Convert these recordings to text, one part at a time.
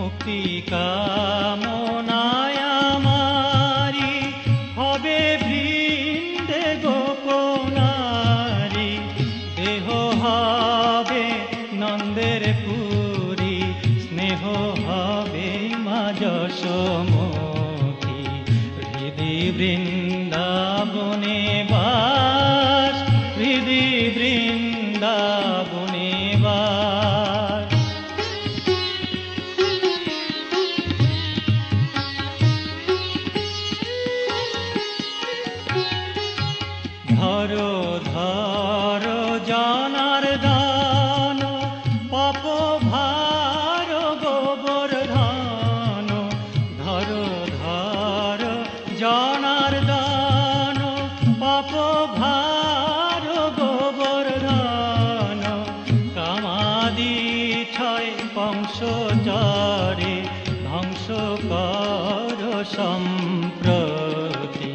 মুক্তি কামনায় আমারি হবে বৃন্দে গোপনারি, দেহ হবে নন্দের পুরী, স্নেহ হবে মা যশোমতী। হৃদি বৃন্দাবনে বাস, হৃদি বৃন্দাবনে বাস। ধরো ধরো জনার্দন পাপ ভার গোবর্ধন, ধরো ধরো জনার্দন পাপ ভার গোবর্ধন। কামাদি ছয় বংশচরে ধ্বংস কর সম্প্রতি।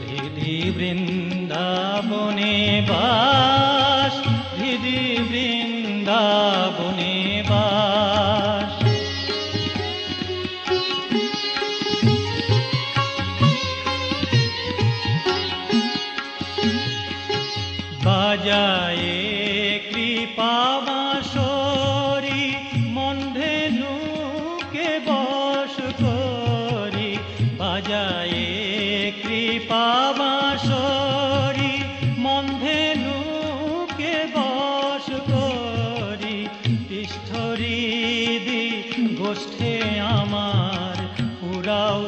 হৃদি বৃন্দাবনে বাস, হৃদি বৃন্দাবনে বাস। বাজায়ে কৃপা বাঁশরি, মন ধেনুকে বশ করি। বাজায়ে কৃপা বাঁশরি, মন ধেনুকে বশ করি। তিষ্ঠহৃদি গোষ্ঠে আমার, পুরাও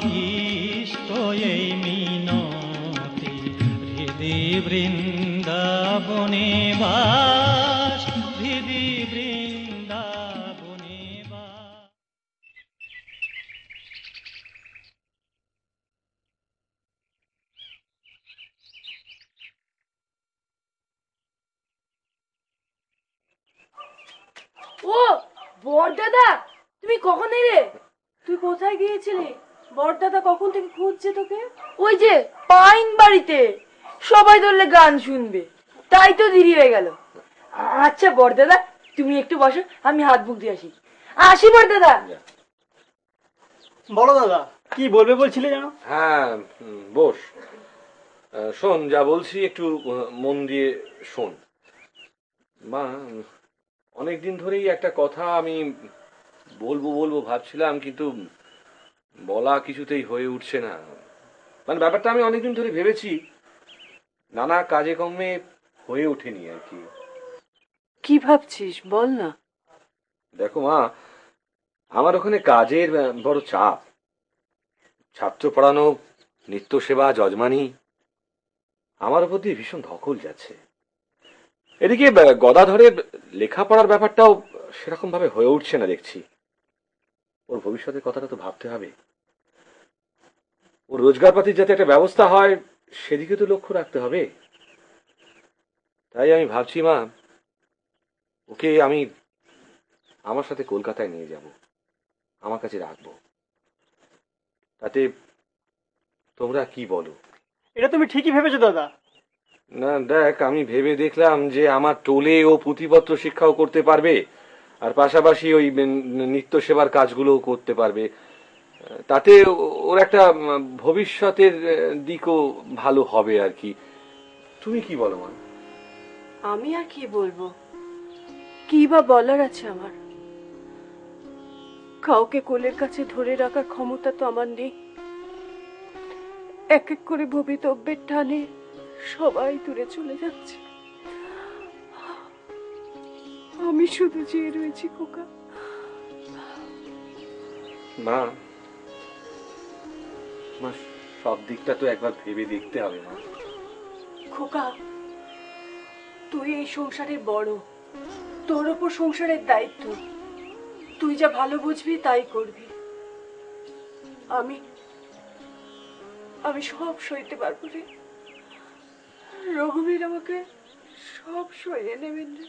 ইষ্ট এই মিনতি। হৃদি বৃন্দাবনে বাস, হৃদি বৃন্দাবনে বাস। ও বড়দাদা, তুমি কখন এলে? তুই কোথায় গিয়েছিলি? বড়দাদা কখন থেকে খুঁজছে তোকে। ওই যে পাইন বাড়িতে সবাই ধরলে গান শুনবে, তাই তো দেরি হয়ে গেল। আচ্ছা বড়দাদা, তুমি একটু বসো, আমি হাত মুখ দিয়ে আসি। আসি বড়দাদা। বলো দাদা, কি বলবে বলছিলে যেন? হ্যাঁ, বস। শোন, যা বলছি একটু মন দিয়ে শোন। মা, অনেকদিন ধরেই একটা কথা আমি বলবো বলবো ভাবছিলাম, কিন্তু বলা কিছুতেই হয়ে উঠছে না। মানে ব্যাপারটা আমি অনেকদিন ধরে ভেবেছি, নানা কাজে কর্মে হয়ে ওঠেনি আর কি। কি ভাবছিস বল না। দেখো মা, আমার ওখানে কাজের বড় চাপ। ছাত্র পড়ানো, নিত্য সেবা, যজমানি, আমার উপর দিয়ে ভীষণ ধকল যাচ্ছে। এদিকে গদাধরের লেখাপড়ার ব্যাপারটাও সেরকম ভাবে হয়ে উঠছে না দেখছি। ওর ভবিষ্যতের কথাটা তো ভাবতে হবে। ওর রোজগারপাতির যাতে একটা ব্যবস্থা হয়, সেদিকে তো লক্ষ্য রাখতে হবে। তাই আমি ভাবছি মা, ওকে আমি আমার সাথে কলকাতায় নিয়ে যাব, আমার কাছে রাখবো। তাতে তোমরা কি বলো? এটা তুমি ঠিকই ভেবেছো দাদা। না দেখ, আমি ভেবে দেখলাম যে আমার টোলে ও পুঁথিপত্র শিক্ষাও করতে পারবে, আর পাশাপাশি ওই নিত্য সেবার কাজগুলোও করতে পারবে। তাতে ওর একটা ভবিষ্যতের দিকও ভালো হবে আর কি। তুমি কি বলো মা? আমি আর কি বলবো, কি বা বলার আছে আমার। কাউকে কোলের কাছে ধরে রাখার ক্ষমতা তো আমার নেই। এক এক করে ভবিতব্যের টানে সবাই দূরে চলে যাচ্ছে, আমি শুধু চেয়ে রয়েছি খোকা। মা, মা সব দিকটা তো একবার ভেবে দেখতে হবে মা। খোকা, তুই এই সংসারের বড়, তোর ওপর সংসারের দায়িত্ব। তুই যা ভালো বুঝবি তাই করবি। আমি আমি সব সইতে পারবো রে। রঘুবীর আমাকে সব সইয়ে নেবেন রে।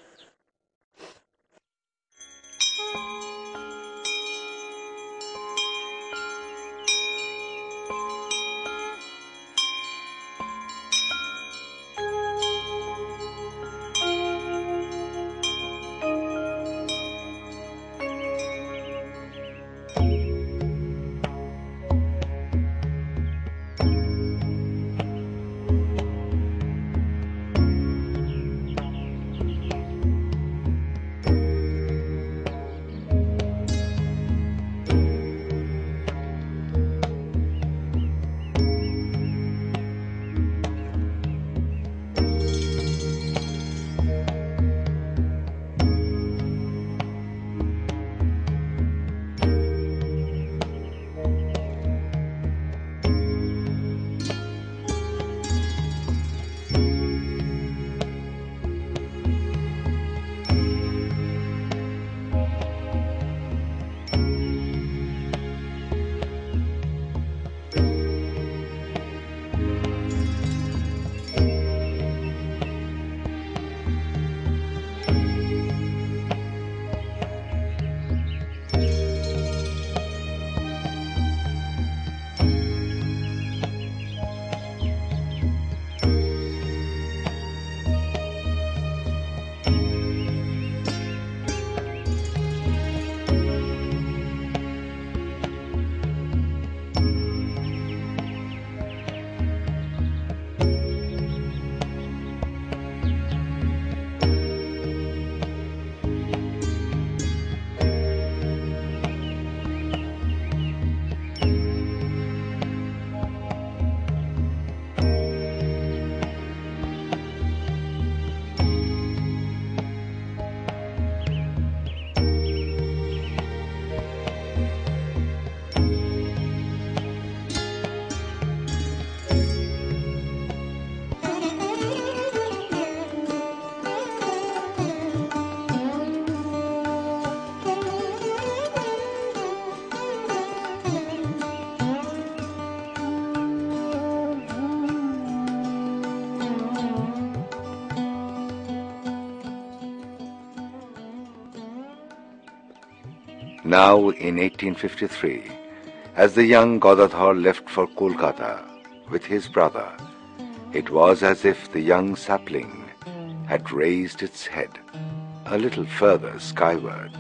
Now in 1853, as the young Godadhar left for Kolkata with his brother, it was as if the young sapling had raised its head a little further skyward.